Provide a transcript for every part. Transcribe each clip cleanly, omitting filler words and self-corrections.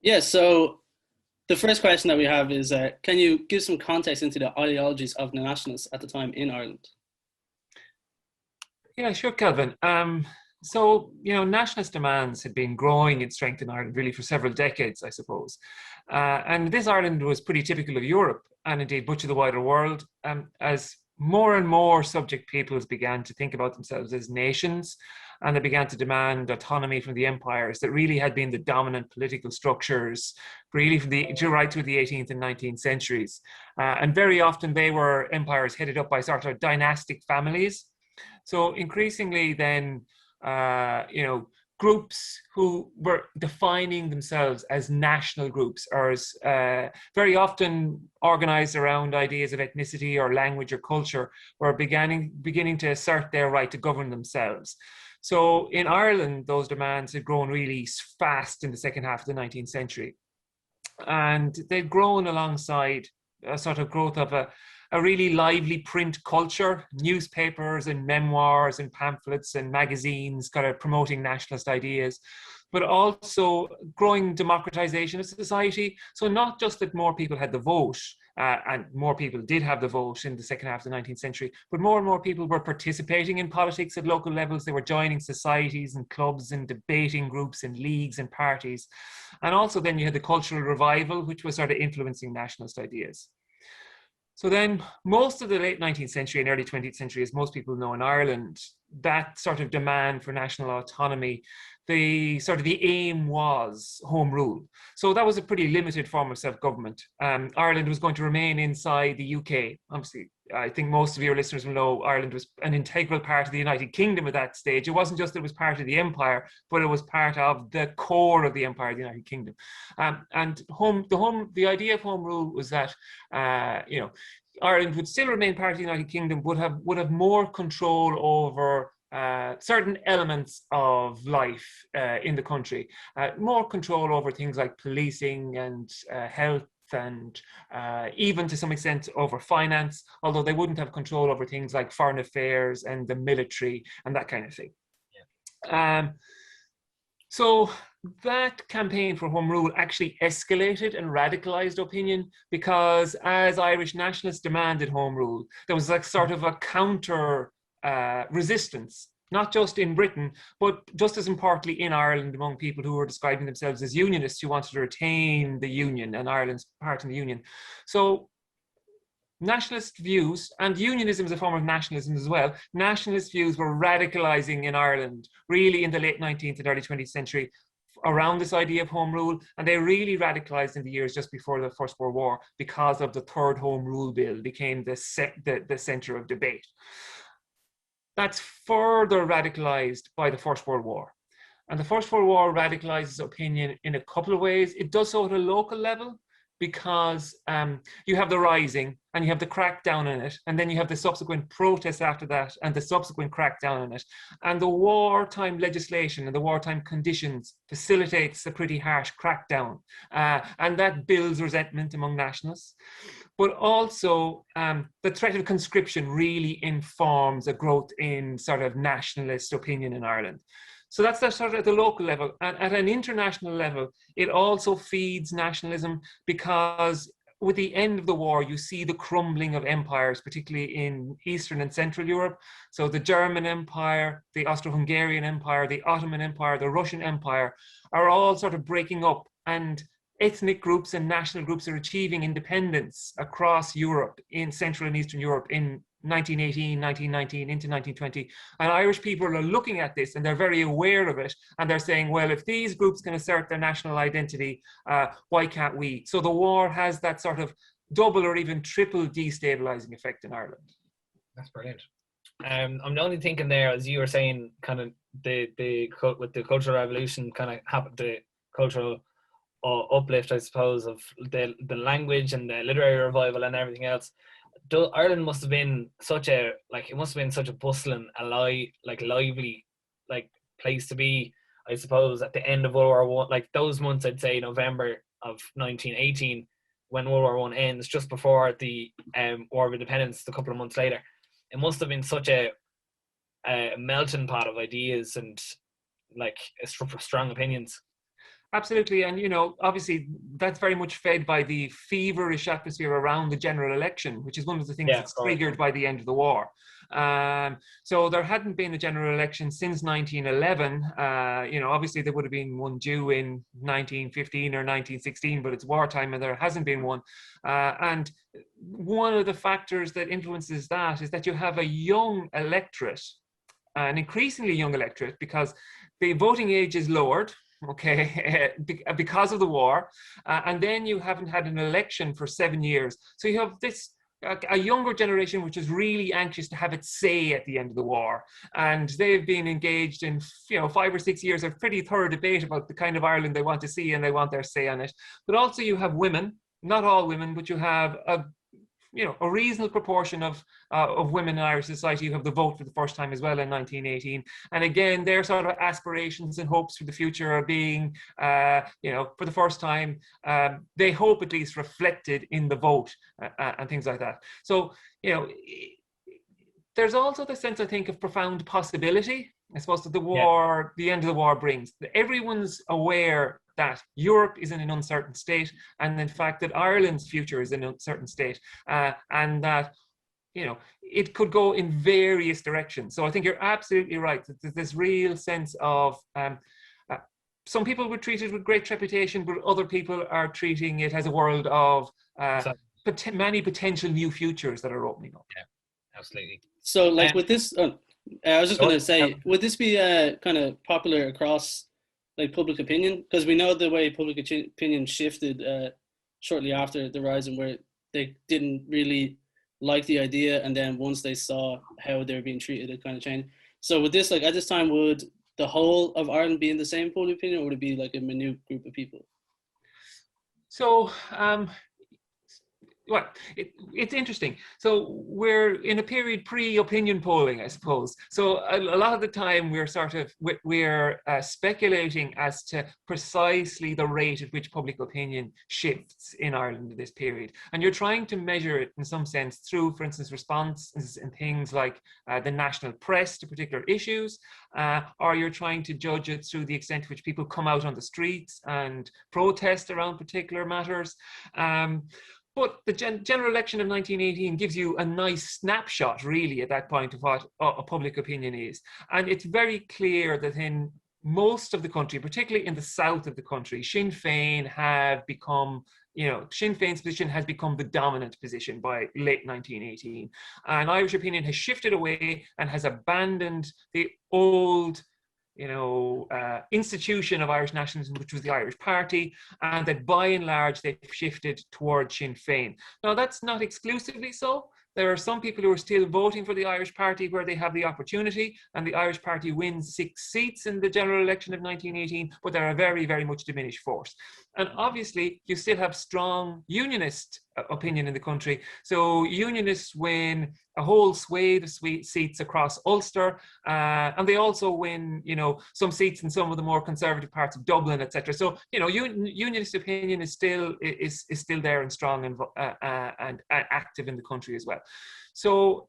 Yeah, so the first question that we have is can you give some context into the ideologies of the nationalists at the time in Ireland? Yeah, sure, Kelvin. Nationalist demands had been growing in strength in Ireland really for several decades, I suppose. And this Ireland was pretty typical of Europe and indeed much of the wider world, as more and more subject peoples began to think about themselves as nations, and they began to demand autonomy from the empires that really had been the dominant political structures, really from the right through the 18th and 19th centuries. And very often they were empires headed up by sort of dynastic families. So increasingly then, groups who were defining themselves as national groups or as very often organized around ideas of ethnicity or language or culture were beginning to assert their right to govern themselves. So in Ireland, those demands had grown really fast in the second half of the 19th century. And they'd grown alongside a sort of growth of a really lively print culture, newspapers and memoirs and pamphlets and magazines kind of promoting nationalist ideas, but also growing democratization of society. So not just that more people had the vote, and more people did have the vote in the second half of the 19th century, but more and more people were participating in politics at local levels. They were joining societies and clubs and debating groups and leagues and parties. And also then you had the cultural revival, which was sort of influencing nationalist ideas. So then most of the late 19th century and early 20th century, as most people know in Ireland, that sort of demand for national autonomy, the aim was home rule. So that was a pretty limited form of self-government. Ireland was going to remain inside the UK. Obviously, I think most of your listeners will know Ireland was an integral part of the United Kingdom at that stage. It wasn't just that it was part of the empire, but it was part of the core of the empire of the United Kingdom. And the idea of home rule was that, Ireland would still remain part of the United Kingdom, would have more control over certain elements of life in the country, more control over things like policing and health and even to some extent over finance, although they wouldn't have control over things like foreign affairs and the military and that kind of thing. Yeah. So that campaign for home rule actually escalated and radicalized opinion, because as Irish nationalists demanded home rule, there was like sort of a counter resistance, not just in Britain, but just as importantly in Ireland, among people who were describing themselves as unionists who wanted to retain the union and Ireland's part in the union. So nationalist views, and unionism is a form of nationalism as well, nationalist views were radicalizing in Ireland really in the late 19th and early 20th century around this idea of home rule, and they really radicalized in the years just before the First World War because of the Third Home Rule Bill became the center of debate. That's further radicalized by the First World War. And the First World War radicalizes opinion in a couple of ways. It does so at a local level, because you have the rising and you have the crackdown on it, and then you have the subsequent protests after that and the subsequent crackdown on it. And the wartime legislation and the wartime conditions facilitates a pretty harsh crackdown, and that builds resentment among nationalists. But also the threat of conscription really informs a growth in sort of nationalist opinion in Ireland. So that's sort of at the local level. And at an international level, it also feeds nationalism, because with the end of the war, you see the crumbling of empires, particularly in Eastern and Central Europe. So the German Empire, the Austro-Hungarian Empire, the Ottoman Empire, the Russian Empire are all sort of breaking up, and ethnic groups and national groups are achieving independence across Europe, in Central and Eastern Europe, in 1918, 1919, into 1920. And Irish people are looking at this and they're very aware of it. And they're saying, well, if these groups can assert their national identity, why can't we? So the war has that sort of double or even triple destabilizing effect in Ireland. That's brilliant. I'm only thinking there, as you were saying, kind of with the Cultural Revolution kind of happened, the cultural uplift, I suppose, of the language and the literary revival and everything else. Ireland must have been such a bustling, lively, place to be, I suppose, at the end of World War One. Like those months, I'd say November of 1918, when World War One ends, just before the War of Independence, a couple of months later. It must have been such a melting pot of ideas and strong opinions. Absolutely. And, you know, obviously that's very much fed by the feverish atmosphere around the general election, which is one of the things Yeah, that's of course. triggered by the end of the war. So there hadn't been a general election since 1911. You know, obviously there would have been one due in 1915 or 1916, but it's wartime and there hasn't been one. And one of the factors that influences that is that you have a young electorate, an increasingly young electorate, because the voting age is lowered, okay, because of the war, and then you haven't had an election for 7 years. So you have this a younger generation which is really anxious to have its say at the end of the war, and they've been engaged in 5 or 6 years of pretty thorough debate about the kind of Ireland they want to see, and they want their say on it. But also you have women, not all women, but you have a reasonable proportion of women in Irish society who have the vote for the first time as well in 1918. And again, their sort of aspirations and hopes for the future are being, for the first time, they hope at least reflected in the vote and things like that. So, there's also the sense, I think, of profound possibility, I suppose, that the end of the war brings. Everyone's aware that Europe is in an uncertain state, and in fact that Ireland's future is in an uncertain state, and that it could go in various directions. So I think you're absolutely right that there's this real sense of some people would treat it with great trepidation, but other people are treating it as a world of many potential new futures that are opening up. Yeah, absolutely. So, like with this, I was just going to say, would this be kind of popular across like public opinion? Because we know the way public opinion shifted shortly after the Rising, where they didn't really like the idea, and then once they saw how they were being treated, it kind of changed. So with this, like at this time, would the whole of Ireland be in the same public opinion, or would it be like a minute group of people? So well, it's interesting. So we're in a period pre-opinion polling, I suppose. So a lot of the time we're speculating as to precisely the rate at which public opinion shifts in Ireland in this period. And you're trying to measure it in some sense through, for instance, responses in things like the national press to particular issues, or you're trying to judge it through the extent to which people come out on the streets and protest around particular matters. But the general election of 1918 gives you a nice snapshot, really, at that point of what a public opinion is. And it's very clear that in most of the country, particularly in the south of the country, Sinn Féin have become, Sinn Féin's position has become the dominant position by late 1918. And Irish opinion has shifted away and has abandoned the old institution of Irish nationalism, which was the Irish Party, and that by and large they've shifted towards Sinn Féin. Now, that's not exclusively so. There are some people who are still voting for the Irish Party where they have the opportunity, and the Irish Party wins 6 seats in the general election of 1918, but they're a very, very much diminished force. And obviously, you still have strong unionist opinion in the country. So unionists win a whole swathe of seats across Ulster, and they also win, some seats in some of the more conservative parts of Dublin, etc. So, unionist opinion is still there and strong and active in the country as well. So,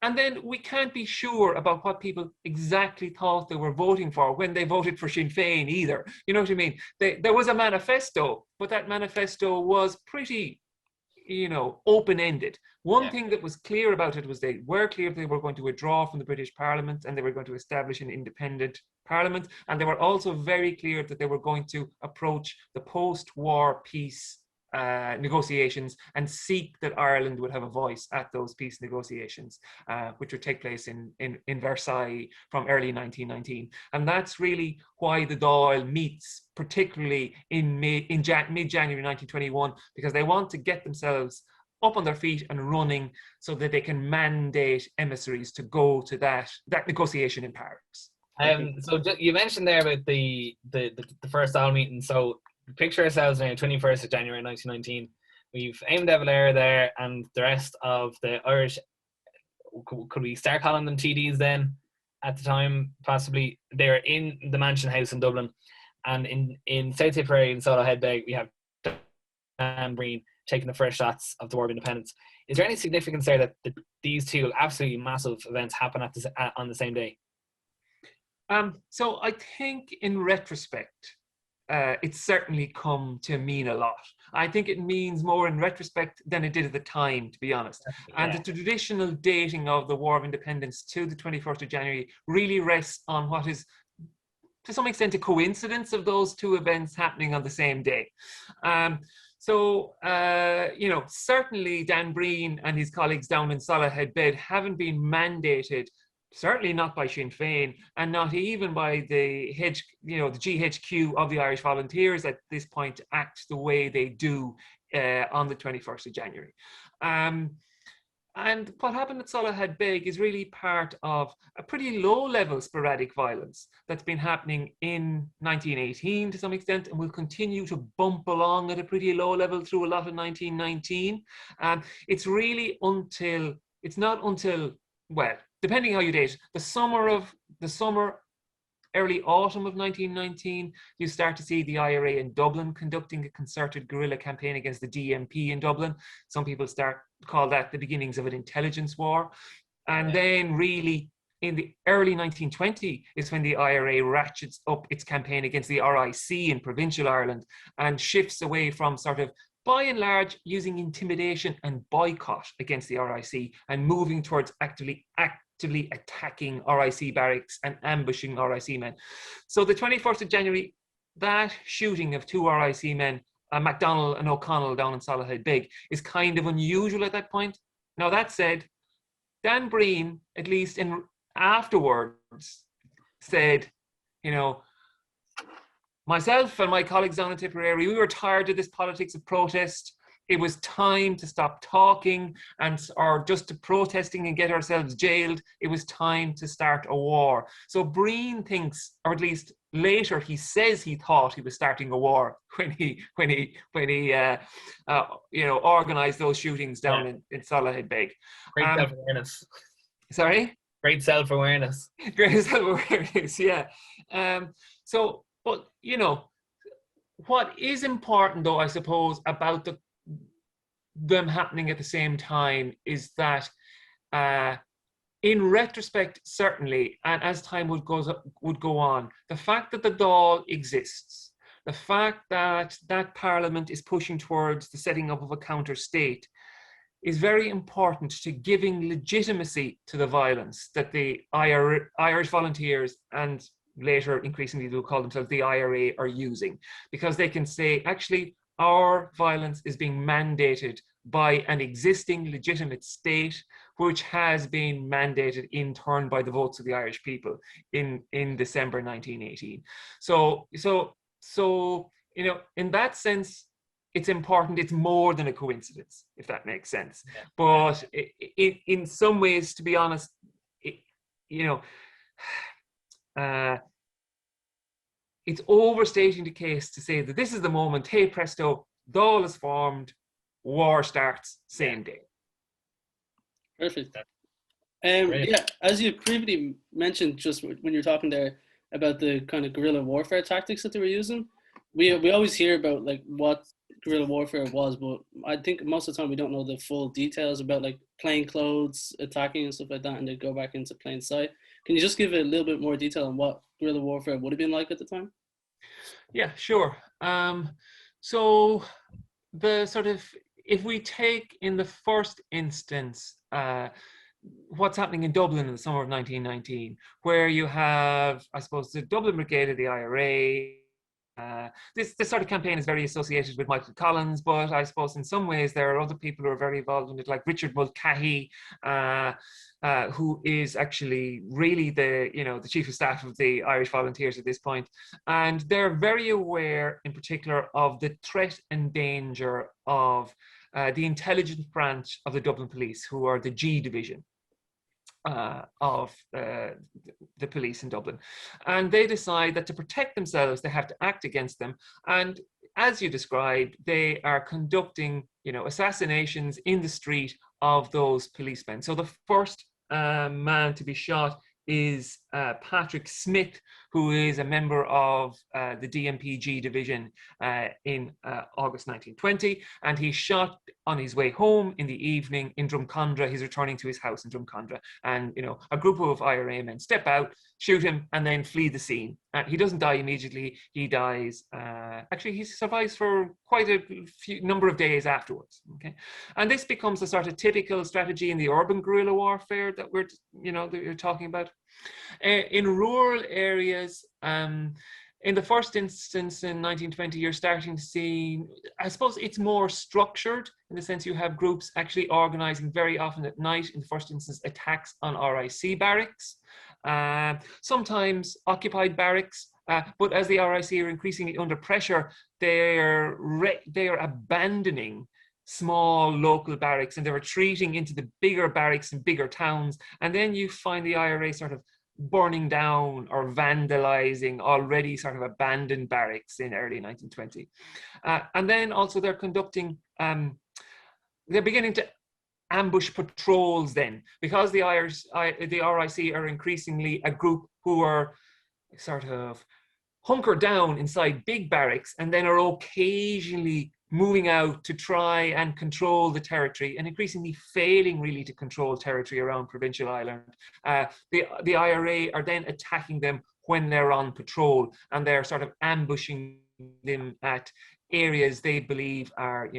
and then we can't be sure about what people exactly thought they were voting for when they voted for Sinn Féin either. You know what I mean? There was a manifesto, but that manifesto was pretty, open-ended. One thing that was clear about it was they were clear they were going to withdraw from the British Parliament and they were going to establish an independent parliament. And they were also very clear that they were going to approach the post-war peace negotiations and seek that Ireland would have a voice at those peace negotiations, which would take place in Versailles from early 1919. And that's really why the Dáil meets, particularly in mid-January 1921, because they want to get themselves up on their feet and running so that they can mandate emissaries to go to that negotiation in Paris. So you mentioned there about the first Dáil meeting. So picture ourselves now, 21st of January 1919. We've Éamon de Valera there, and the rest of the Irish. Could we start calling them TDs then? At the time, possibly they were in the Mansion House in Dublin, and in South Tipperary and Solo Headbeg, we have Dan Breen taking the first shots of the War of Independence. Is there any significance there that these two absolutely massive events happen on the same day? So I think in retrospect, it's certainly come to mean a lot. I think it means more in retrospect than it did at the time, to be honest. Yeah. And the traditional dating of the War of Independence to the 21st of January really rests on what is, to some extent, a coincidence of those two events happening on the same day. Certainly Dan Breen and his colleagues down in Salahead Bed haven't been mandated, certainly not by Sinn Féin, and not even by the GHQ of the Irish Volunteers at this point, to act the way they do on the 21st of January. And what happened at Salahead Beg is really part of a pretty low-level sporadic violence that's been happening in 1918 to some extent, and will continue to bump along at a pretty low level through a lot of 1919. It's not until, well, depending how you date, the summer, early autumn of 1919, you start to see the IRA in Dublin conducting a concerted guerrilla campaign against the DMP in Dublin. Some people call that the beginnings of an intelligence war. And then really in the early 1920 is when the IRA ratchets up its campaign against the RIC in provincial Ireland and shifts away from sort of, by and large, using intimidation and boycott against the RIC and moving towards actively attacking RIC barracks and ambushing RIC men. So the 21st of January, that shooting of two RIC men, MacDonald and O'Connell down in Salahead Big, is kind of unusual at that point. Now, that said, Dan Breen, at least afterwards, said, myself and my colleagues down in Tipperary, we were tired of this politics of protest. It was time to stop talking or just to protesting and get ourselves jailed. It was time to start a war. So Breen thinks, or at least later he says he thought he was starting a war when he organized those shootings down in Salahead Beg. Great self-awareness. Sorry? Great self-awareness. Great self-awareness, yeah. But what is important, though, I suppose, about them happening at the same time is that in retrospect, certainly, and as time would go on, the fact that the Dáil exists, the fact that that parliament is pushing towards the setting up of a counter-state is very important to giving legitimacy to the violence that the Irish Volunteers and later increasingly they'll call themselves the IRA are using, because they can say, actually, our violence is being mandated by an existing legitimate state, which has been mandated in turn by the votes of the Irish people in December 1918. So in that sense, it's important. It's more than a coincidence, if that makes sense. Yeah. But in some ways, to be honest, it's overstating the case to say that this is the moment, hey presto, Dáil is formed, war starts same day. Perfect. Yeah, as you previously mentioned, just when you're talking there about the kind of guerrilla warfare tactics that they were using, we always hear about like what guerrilla warfare was, but I think most of the time we don't know the full details about like plain clothes attacking and stuff like that, and they go back into plain sight. Can you just give a little bit more detail on what guerrilla warfare would have been like at the time? Yeah, sure. So the sort of, if we take in the first instance what's happening in Dublin in the summer of 1919, where you have, I suppose, the Dublin Brigade of the IRA. This sort of campaign is very associated with Michael Collins, but I suppose in some ways there are other people who are very involved in it, like Richard Mulcahy, who is actually really the chief of staff of the Irish Volunteers at this point. And they're very aware in particular of the threat and danger of the intelligence branch of the Dublin Police, who are the G Division of the police in Dublin. And they decide that to protect themselves, they have to act against them. And as you described, they are conducting, assassinations in the street of those policemen. So the first man to be shot is Patrick Smith, who is a member of the DMPG division in August 1920, and he's shot on his way home in the evening in Drumcondra. He's returning to his house in Drumcondra, and a group of IRA men step out, shoot him, and then flee the scene. He doesn't die immediately. He dies. Actually, he survives for quite a number of days afterwards. Okay, and this becomes a sort of typical strategy in the urban guerrilla warfare that that you're talking about. In rural areas, in the first instance in 1920, you're starting to see, I suppose it's more structured in the sense you have groups actually organizing very often at night, in the first instance, attacks on RIC barracks, sometimes occupied barracks, but as the RIC are increasingly under pressure, they're abandoning small local barracks and they're retreating into the bigger barracks in bigger towns. And then you find the IRA sort of burning down or vandalizing already sort of abandoned barracks in early 1920. And then also they're conducting, they're beginning to ambush patrols then, because the RIC are increasingly a group who are sort of hunkered down inside big barracks and then are occasionally moving out to try and control the territory, and increasingly failing really to control territory around Provincial Ireland. The IRA are then attacking them when they're on patrol, and they're sort of ambushing them at areas they believe are,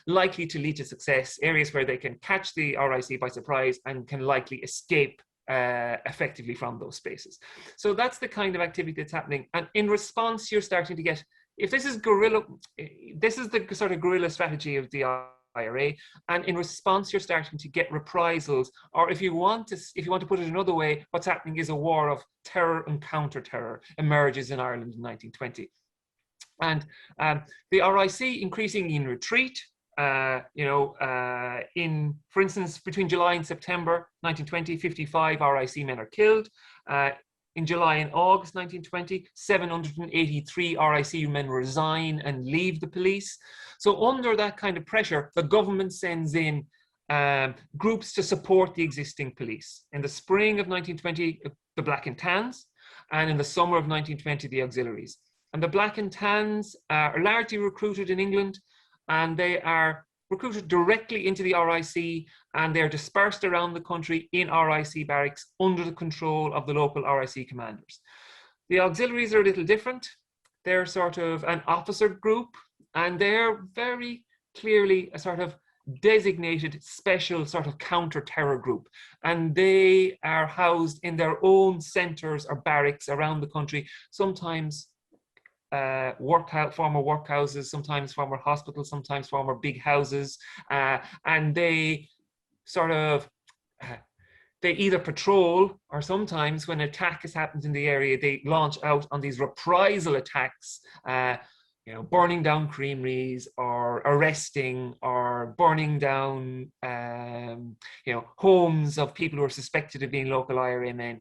likely to lead to success, areas where they can catch the RIC by surprise and can likely escape effectively from those spaces. So that's the kind of activity that's happening. And in response, you're starting to get, if this is guerrilla, this is the sort of guerrilla strategy of the IRA, and in response, you're starting to get reprisals, or if you want to put it another way, what's happening is a war of terror and counter-terror emerges in Ireland in 1920. And the RIC increasingly in retreat, for instance, between July and September 1920, 55 RIC men are killed. In July and August 1920, 783 RIC men resign and leave the police. So under that kind of pressure, the government sends in groups to support the existing police. In the spring of 1920, the Black and Tans, and in the summer of 1920, the auxiliaries. And the Black and Tans are largely recruited in England, and they are recruited directly into the RIC, and they're dispersed around the country in RIC barracks under the control of the local RIC commanders. The auxiliaries are a little different. They're sort of an officer group, and they're very clearly a sort of designated special sort of counter-terror group. And they are housed in their own centres or barracks around the country, sometimes former workhouses, sometimes former hospitals, sometimes former big houses, and they sort of they either patrol, or sometimes when an attack has happened in the area, they launch out on these reprisal attacks, burning down creameries or arresting or burning down, homes of people who are suspected of being local IRA men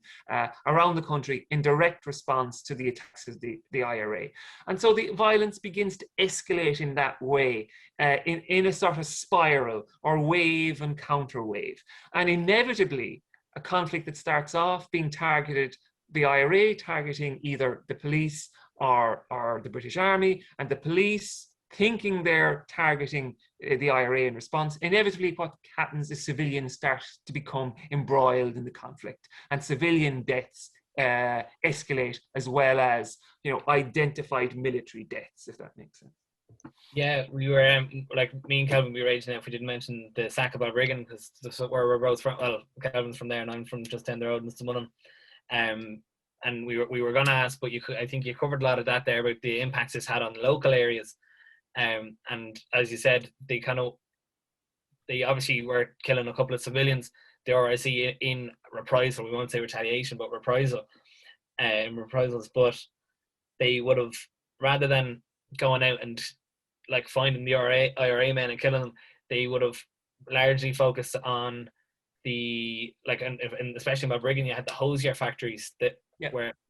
around the country in direct response to the attacks of the IRA. And so the violence begins to escalate in that way, in a sort of spiral or wave and counter wave. And inevitably, a conflict that starts off being targeted, the IRA targeting either the police or the British Army, and the police thinking they're targeting the IRA in response. Inevitably, what happens is civilians start to become embroiled in the conflict, and civilian deaths escalate, as well as identified military deaths, if that makes sense. Yeah, we were like me and Kelvin, we were raging if we didn't mention the sack of Balbriggan, because that's where we're both from. Well, Kelvin's from there, and I'm from just down the road in Stillmunham. And we were going to ask, but I think you covered a lot of that there about the impacts it's had on local areas. And as you said, they obviously were killing a couple of civilians. The RIC in reprisal, we won't say retaliation, but reprisals. But they would have, rather than going out and like finding the IRA men and killing them, they would have largely focused on the, and especially in Balbriggan, you had the hosier factories that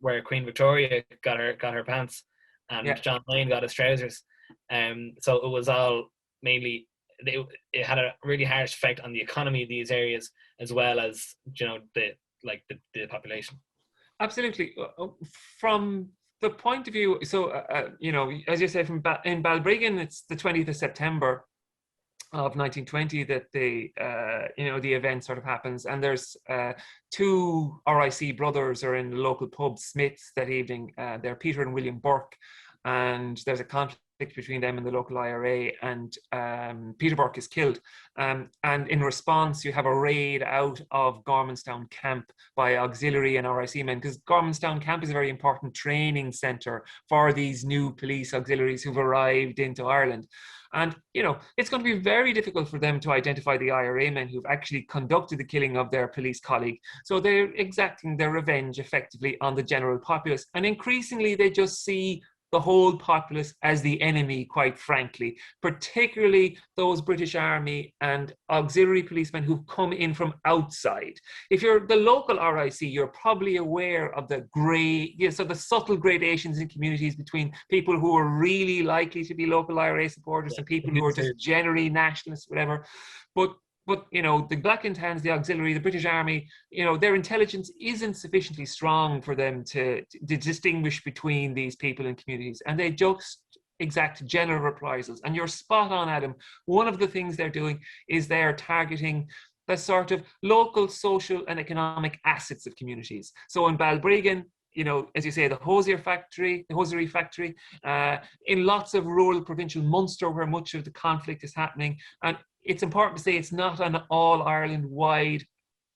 where Queen Victoria got her pants, and John Lane got his trousers. So it was all mainly, it had a really harsh effect on the economy of these areas, as well as the like the population. Absolutely. From the point of view, so as you say, in Balbriggan, it's the 20th of September of 1920 that the event sort of happens, and there's two RIC brothers are in the local pub, Smith's, that evening. They're Peter and William Burke, and there's a conflict between them and the local IRA, and Peter Burke is killed. And in response, you have a raid out of Gormanstown camp by auxiliary and RIC men, because Gormanstown camp is a very important training centre for these new police auxiliaries who've arrived into Ireland. And, it's going to be very difficult for them to identify the IRA men who've actually conducted the killing of their police colleague. So they're exacting their revenge effectively on the general populace. And increasingly, they just see the whole populace as the enemy, quite frankly, particularly those British Army and auxiliary policemen who've come in from outside. If you're the local RIC, you're probably aware of the the subtle gradations in communities between people who are really likely to be local IRA supporters and people who are just generally nationalists, whatever. But the Black and Tans, the auxiliary, the British Army, their intelligence isn't sufficiently strong for them to distinguish between these people and communities. And they just exact general reprisals. And you're spot on, Adam. One of the things they're doing is they're targeting the sort of local social and economic assets of communities. So in Balbriggan, as you say, the hosiery factory, in lots of rural provincial Munster where much of the conflict is happening. And it's important to say it's not an all Ireland-wide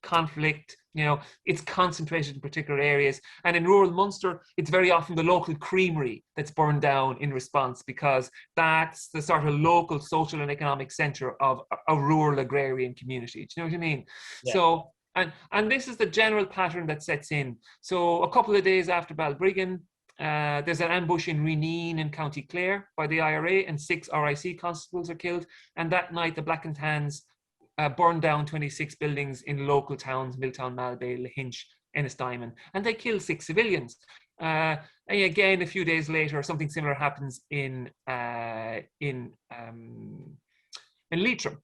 conflict. It's concentrated in particular areas. And in rural Munster, it's very often the local creamery that's burned down in response, because that's the sort of local social and economic centre of a rural agrarian community. Do you know what I mean? Yeah. So, and this is the general pattern that sets in. So a couple of days after Balbriggan, there's an ambush in Reneen in County Clare by the IRA, and 6 RIC constables are killed. And that night, the Black and Tans burned down 26 buildings in local towns, Milltown, Malbay, Lahinch, Ennisdiamond, and they killed 6 civilians. And again, a few days later, something similar happens in Leitrim.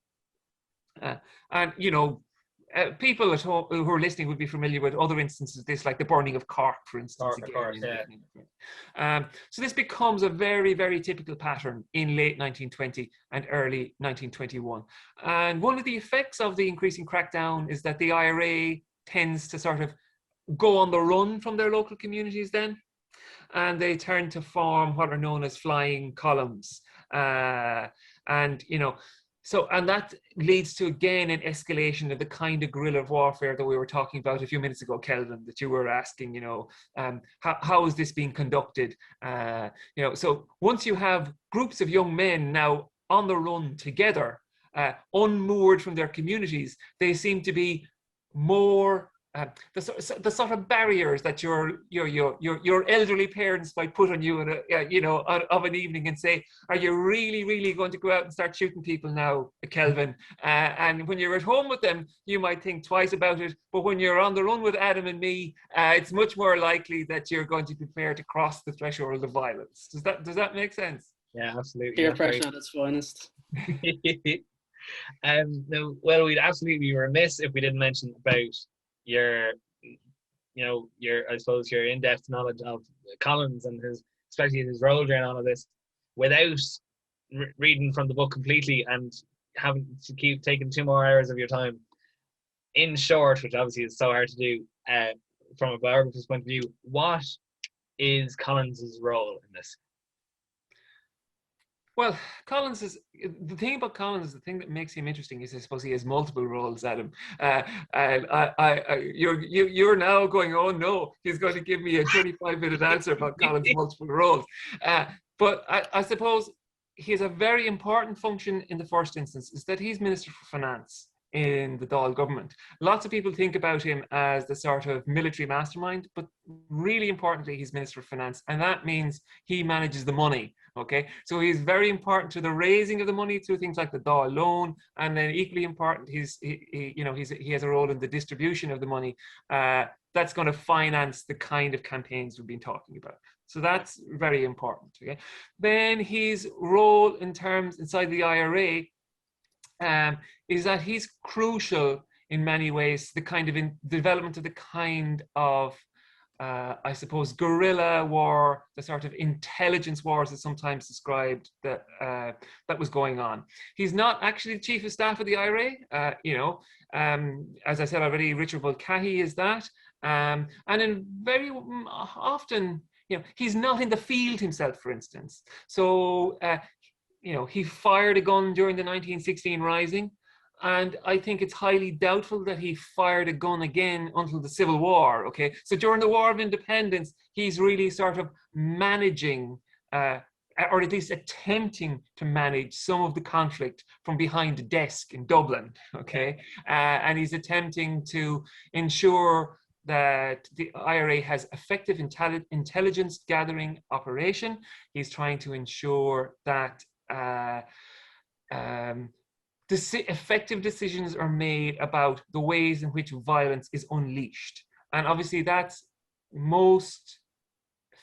People at home who are listening would be familiar with other instances of this, like the burning of Cork, for instance. So this becomes a very, very typical pattern in late 1920 and early 1921. And one of the effects of the increasing crackdown is that the IRA tends to sort of go on the run from their local communities then. And they turn to form what are known as flying columns. And that leads to, again, an escalation of the kind of guerrilla warfare that we were talking about a few minutes ago, Kelvin, that you were asking, how is this being conducted? So once you have groups of young men now on the run together, unmoored from their communities, they seem to be more the sort of barriers that your elderly parents might put on you of an evening and say, are you really going to go out and start shooting people now, Kelvin? And when you're at home with them, you might think twice about it, but when you're on the run with Adam and me, it's much more likely that you're going to be prepared to cross the threshold of violence. Does that make sense? Yeah, absolutely. Peer pressure at its finest. Well, we'd absolutely be remiss if we didn't mention about your I suppose your in-depth knowledge of Collins and especially his role during all of this, without reading from the book completely and having to keep taking 2 more hours of your time. In short, which obviously is so hard to do from a biographer's point of view, what is Collins's role in this? Well, the thing about Collins, the thing that makes him interesting is, I suppose, he has multiple roles, Adam. You're now going, oh no, he's going to give me a 25-minute answer about Collins' multiple roles. But I suppose he has a very important function in the first instance, is that he's Minister for Finance in the Dáil government. Lots of people think about him as the sort of military mastermind, but really importantly, he's Minister of Finance, and that means he manages the money. Okay, so he's very important to the raising of the money through things like the Dáil loan, and then equally important, he has a role in the distribution of the money that's going to finance the kind of campaigns we've been talking about. So that's very important. Okay, then his role inside the IRA is that he's crucial in many ways, the kind of development of the kind of I suppose, guerrilla war, the sort of intelligence wars as sometimes described, that that was going on. He's not actually the chief of staff of the IRA. As I said already, Richard Mulcahy is that. And in very often, he's not in the field himself, for instance. So, he fired a gun during the 1916 Rising. And I think it's highly doubtful that he fired a gun again until the Civil War, okay? So during the War of Independence, he's really sort of managing, or at least attempting to manage some of the conflict from behind a desk in Dublin, okay? And he's attempting to ensure that the IRA has effective intelligence gathering operation. He's trying to ensure that effective decisions are made about the ways in which violence is unleashed. And obviously that's most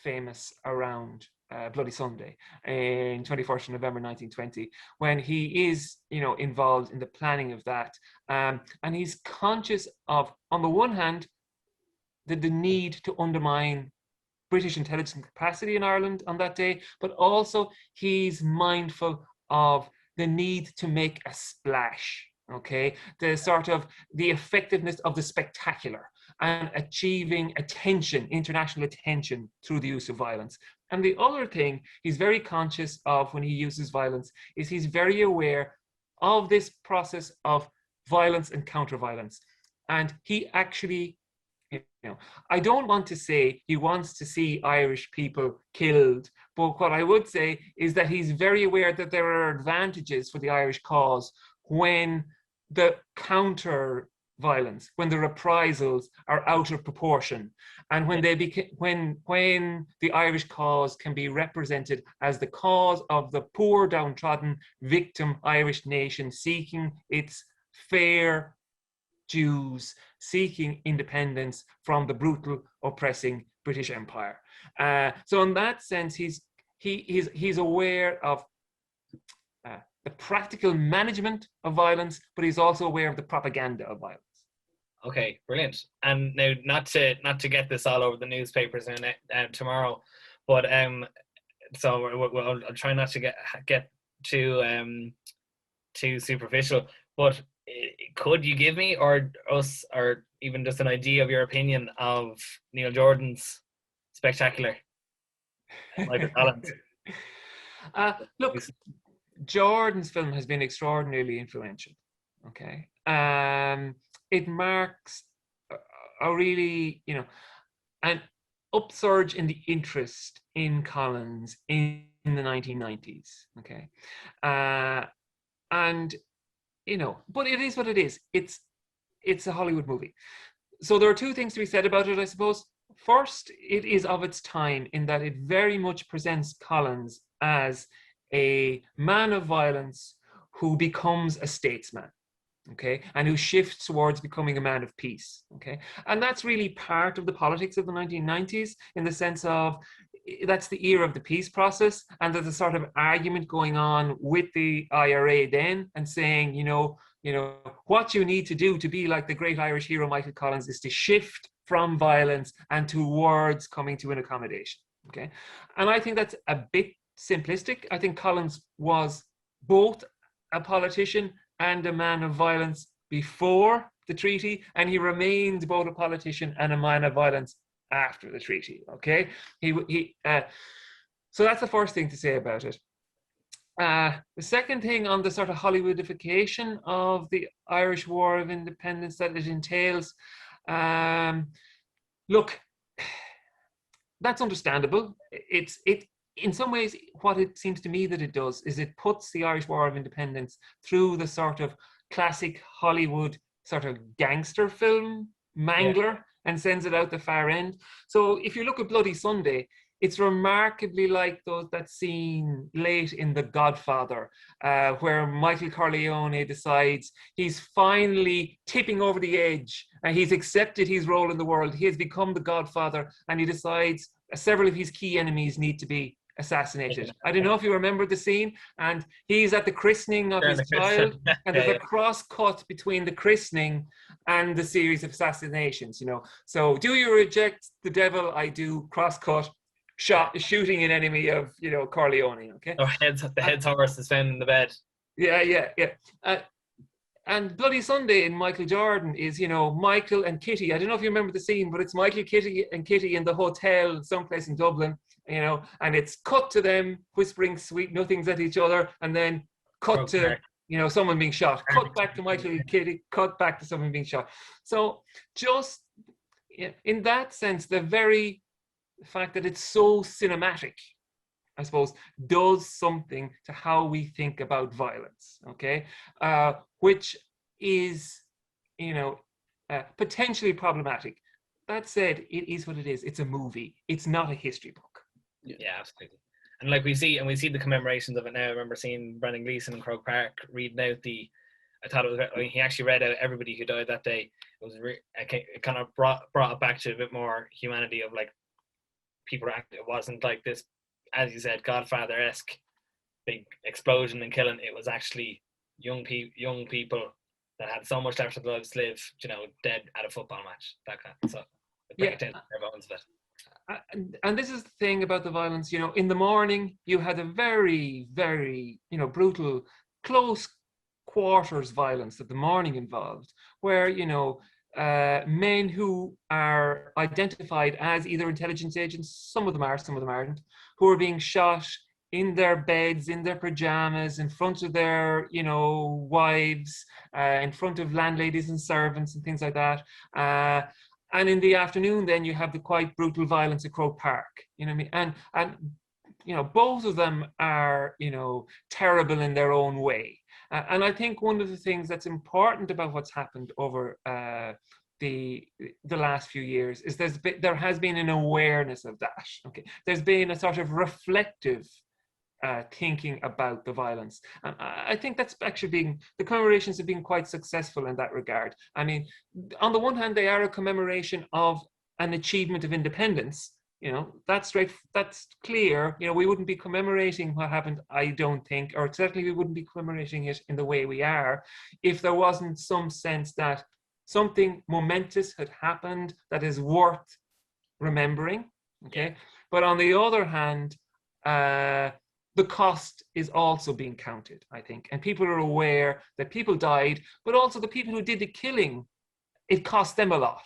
famous around Bloody Sunday in 21st of November 1920, when he is, involved in the planning of that. And he's conscious of, on the one hand, the need to undermine British intelligence capacity in Ireland on that day, but also he's mindful of the need to make a splash, okay? The effectiveness of the spectacular and achieving attention, international attention through the use of violence. And the other thing he's very conscious of when he uses violence is he's very aware of this process of violence and counter-violence. And he actually, I don't want to say he wants to see Irish people killed, but what I would say is that he's very aware that there are advantages for the Irish cause when the counter-violence, when the reprisals are out of proportion, and when when the Irish cause can be represented as the cause of the poor, downtrodden, victim Irish nation seeking its fair Jews, seeking independence from the brutal, oppressing British Empire. So in that sense, he's aware of the practical management of violence, but he's also aware of the propaganda of violence. Okay, brilliant. And now, not to get this all over the newspapers tomorrow, but so I'll try not to get too superficial, but could you give me or us or even just an idea of your opinion of Neil Jordan's spectacular Michael Collins? Look, Jordan's film has been extraordinarily influential. Okay, it marks a really, an upsurge in the interest in Collins in the 1990s. Okay, and but it is what it is. It's a Hollywood movie. So there are two things to be said about it, I suppose. First, it is of its time in that it very much presents Collins as a man of violence who becomes a statesman, okay, and who shifts towards becoming a man of peace, okay. And that's really part of the politics of the 1990s, in the sense of that's the era of the peace process, and there's a sort of argument going on with the IRA then, and saying, what you need to do to be like the great Irish hero Michael Collins is to shift from violence and towards coming to an accommodation, okay? And I think that's a bit simplistic. I think Collins was both a politician and a man of violence before the treaty, and he remains both a politician and a man of violence after the treaty, okay? So that's the first thing to say about it. The second thing on the sort of Hollywoodification of the Irish War of Independence that it entails, look, that's understandable. In some ways, what it seems to me that it does is it puts the Irish War of Independence through the sort of classic Hollywood sort of gangster film mangler, and sends it out the far end. So if you look at Bloody Sunday, it's remarkably like that scene late in The Godfather, where Michael Corleone decides he's finally tipping over the edge, and he's accepted his role in the world. He has become the Godfather, and he decides several of his key enemies need to be assassinated. I don't know if you remember the scene, and he's at the christening of his child, and there's a cross cut between the christening and the series of assassinations, you know. So, do you reject the devil? I do. Cross cut, shooting an enemy of, you know, Corleone. Okay. Oh, the head's horse is found in the bed. Yeah. And Bloody Sunday in Michael Jordan is, you know, Michael and Kitty. I don't know if you remember the scene, but it's Michael, Kitty, and Kitty in the hotel someplace in Dublin, you know, and it's cut to them whispering sweet nothings at each other, and then cut to, you know, someone being shot. Cut back to Michael and Kitty, cut back to someone being shot. So just in that sense, the very fact that it's so cinematic, I suppose, does something to how we think about violence, okay? Which is, you know, potentially problematic. That said, it is what it is. It's a movie. It's not a history book. Yeah, absolutely. And like we see the commemorations of it now. I remember seeing Brendan Gleeson in Croke Park reading out I thought it was, I mean, he actually read out everybody who died that day. It was it kind of brought it back to a bit more humanity of like people. It wasn't like this, as you said, Godfather-esque big explosion and killing. It was actually young people that had so much left of their lives to live, you know, dead at a football match. That kind of, so yeah. And this is the thing about the violence, you know, in the morning you had a very, very, you know, brutal, close quarters violence that the morning involved, where, you know, men who are identified as either intelligence agents, some of them are, some of them aren't, who are being shot in their beds, in their pajamas, in front of their, you know, wives, in front of landladies and servants and things like that. And in the afternoon, then you have the quite brutal violence at Croke Park. You know what I mean? And you know, both of them are, you know, terrible in their own way. And I think one of the things that's important about what's happened over the last few years is there has been an awareness of that. Okay, there's been a sort of reflective thinking about the violence. And I think that's actually the commemorations have been quite successful in that regard. I mean, on the one hand, they are a commemoration of an achievement of independence. You know, that's clear. You know, we wouldn't be commemorating what happened, I don't think, or certainly we wouldn't be commemorating it in the way we are if there wasn't some sense that something momentous had happened that is worth remembering. Okay. But on the other hand, the cost is also being counted, I think. And people are aware that people died, but also the people who did the killing, it cost them a lot.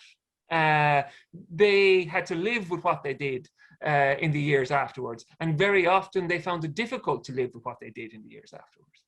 They had to live with what they did in the years afterwards. And very often they found it difficult to live with what they did in the years afterwards.